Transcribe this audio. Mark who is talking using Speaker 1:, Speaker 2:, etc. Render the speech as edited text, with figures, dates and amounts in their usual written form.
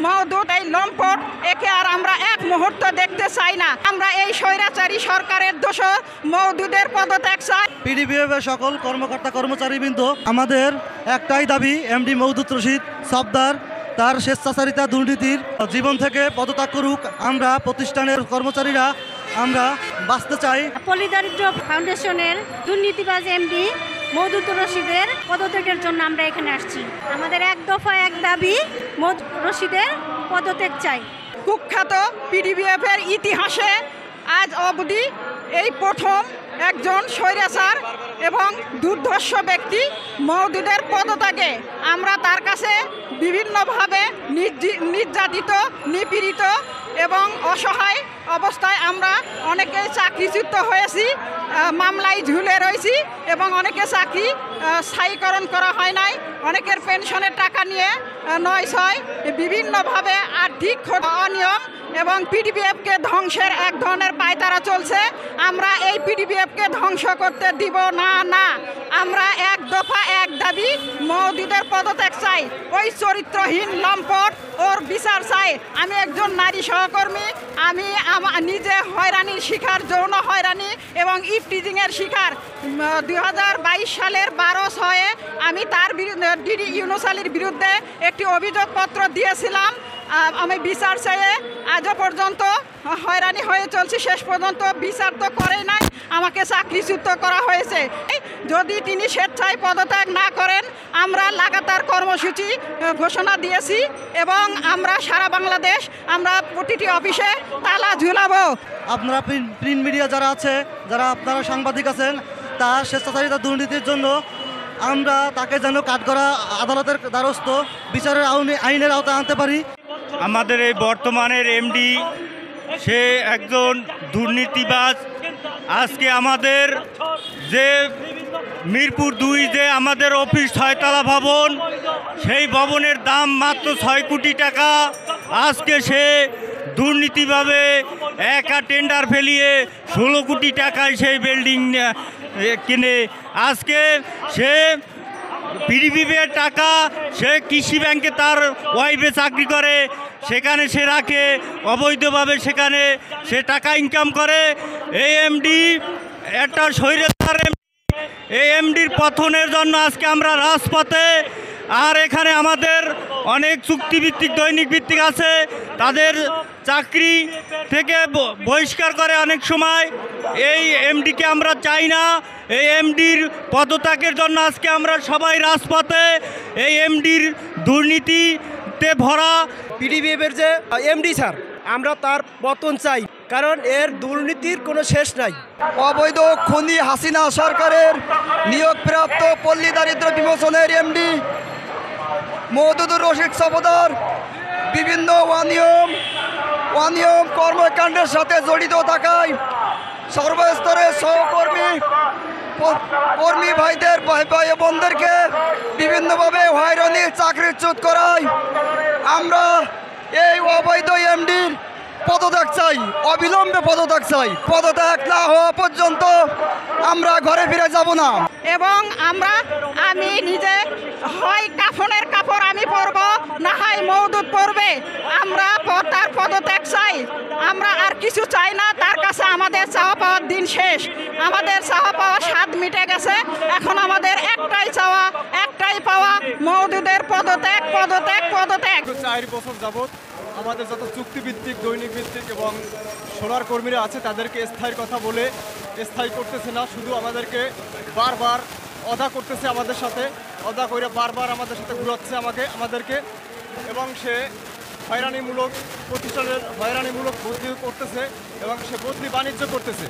Speaker 1: মওদুদ এই লম্পট, একে আর আমরা এক মুহূর্ত দেখতে চাই না। আমরা এই স্বৈরাচারী সরকারের দোষর মওদুদের পদত্যাগ চাই।
Speaker 2: পিডিবিএফ এর সকল কর্মকর্তা কর্মচারীবৃন্দ, আমাদের একটাই দাবি, এমডি মওদুদ রশিদ সফদার তার স্বেচ্ছাচারিতা দুর্নীতির জীবন থেকে পদত্যাগ করুক। আমরা প্রতিষ্ঠানের কর্মচারীরা আমরা বাঁচতে চাই।
Speaker 3: পল্লীদারিদ্র ফাউন্ডেশনের দুর্নীতিবাজ এমডি মওদুদ রশিদের পদত্যাগের জন্য আমরা এখানে আসছি। আমাদের এক দফা এক দাবি, মওদুদ রশিদের পদত্যাগ চাই।
Speaker 1: কুখ্যাত পিডিবিএফ এর ইতিহাসে আজ অবধি এই প্রথম একজন স্বৈরাচার এবং দুর্ধর্ষ ব্যক্তি মওদুদের পদত্যাগে আমরা তার কাছে বিভিন্নভাবে নির্যাতিত, নিপীড়িত এবং অসহায় অবস্থায় আমরা অনেকে চাকরিচ্যুত হয়েছি, মামলায় ঝুলে রয়েছি এবং অনেকে চাকরি স্থায়ীকরণ করা হয় নাই। অনেকের পেনশনের টাকা নিয়ে ৯/৬ বিভিন্নভাবে আর্থিক অনিয়ম এবং পিডিবিএফকে ধ্বংসের এক ধরনের পায়তারা চলছে। আমরা এই পিডিবিএফকে ধ্বংস করতে দিব না। আমরা এক দফা এক দাবি, মওদুদের পদত্যাগ চাই। ওই চরিত্রহীন লম্পট ওর বিচার চাই। আমি একজন নারী সহকর্মী, আমি নিজে হয়রানির শিকার, যৌন হয়রানি এবং ইফটিজিংয়ের শিকার। 2022 সালের 12/6 আমি তার বিরুদ্ধে ডিডি ইউনূস আলীর বিরুদ্ধে একটি অভিযোগপত্র দিয়েছিলাম। আমি বিচার চাইয়ে আজও পর্যন্ত হয়রানি হয়ে চলছি। শেষ পর্যন্ত বিচার তো করেই নাই, আমাকে চাকরিচ্যুত করা হয়েছে। যদি তিনি স্বেচ্ছায় পদত্যাগ না করেন, আমরা লাগাতার কর্মসূচি ঘোষণা দিয়েছি এবং আমরা সারা বাংলাদেশ আমরা প্রতিটি অফিসে তালা ঝুলাবো।
Speaker 2: আপনারা প্রিন্ট মিডিয়া যারা আছে, যারা আপনারা সাংবাদিক আছেন, তার স্বেচ্ছাচারিতা দুর্নীতির জন্য আমরা তাকে যেন কাঠগড়া আদালতের দ্বারস্থ বিচারের আইনের আওতায় আনতে পারি।
Speaker 4: আমাদের এই বর্তমানের এমডি সে একজন দুর্নীতিবাজ। আজকে আমাদের যে মিরপুর ২ যে আমাদের অফিস ৬তলা ভবন, সেই ভবনের দাম মাত্র ৬ কোটি টাকা। আজকে সে দুর্নীতিভাবে একা টেন্ডার ফেলিয়ে ১৬ কোটি টাকায় সেই বিল্ডিং কিনে। আজকে সে পিডিবিএর টাকা সে কৃষি ব্যাংকে তার ওয়াইফে চাকরি করে, সেখানে সে রাখে অবৈধভাবে, সেখানে সে টাকা ইনকাম করে। এই এমডি একটা স্বৈরাচার এমডি। এই এমডির পতনের জন্য আজকে আমরা রাজপথে। আর এখানে আমাদের অনেক চুক্তিভিত্তিক দৈনিক ভিত্তিক আছে, তাদের চাকরি থেকে বহিষ্কার করে অনেক সময়। এই এমডিকে আমরা চাই না। এই এমডির পদত্যাগের জন্য আজকে আমরা সবাই রাজপথে। এই এমডির দুর্নীতিতে ভরা
Speaker 5: পিডিবিএফের যে এমডি স্যার, আমরা তার পতন চাই, কারণ এর দুর্নীতির কোনো শেষ নাই।
Speaker 6: অবৈধ খুনি হাসিনা সরকারের নিয়োগপ্রাপ্ত পল্লী দারিদ্র বিমোচনের এমডি মওদুদুর রশিদ সফদার বিভিন্ন অনিয়ম কর্মকাণ্ডের সাথে জড়িত থাকায় সর্বস্তরের কর্মী ভাইদের ভাই বোনদেরকে বিভিন্নভাবে হয়রানি, চাকরিচ্যুত করায় আমরা এই অবৈধ এমডির পদত্যাগ চাই, অবিলম্বে পদত্যাগ চাই। পদত্যাগ না হওয়া পর্যন্ত আমরা ঘরে ফিরে যাব না।
Speaker 1: এবং আমি নিজে হয় কাফনের কাপড় আমি পরব, না হয় মওদুদ পরবে। আমরা তার পদত্যাগ চাই। আমরা আর কিছু চাই না তার কাছে। আমাদের চাওয়া পাওয়ার দিন শেষ। আমাদের চাওয়া পাওয়া স্বাদ মিটে গেছে। এখন আমাদের একটাই চাওয়া, একটাই পাওয়া, মওদুদের পদত্যাগ।
Speaker 7: 4 বছর যাবৎ আমাদের যত চুক্তিভিত্তিক, দৈনিক ভিত্তিক এবং সোলার কর্মীরা আছে তাদেরকে স্থায়ীর কথা বলে স্থায়ী করতেছে না, শুধু আমাদেরকে বারবার অদা করতেছে, আমাদের সাথে অদা করে বারবার আমাদের সাথে ঘুরাচ্ছে আমাদেরকে এবং সে হয়রানিমূলক প্রতিষ্ঠানের হয়রানিমূলক বদলি করতেছে এবং সে বদলি বাণিজ্য করতেছে।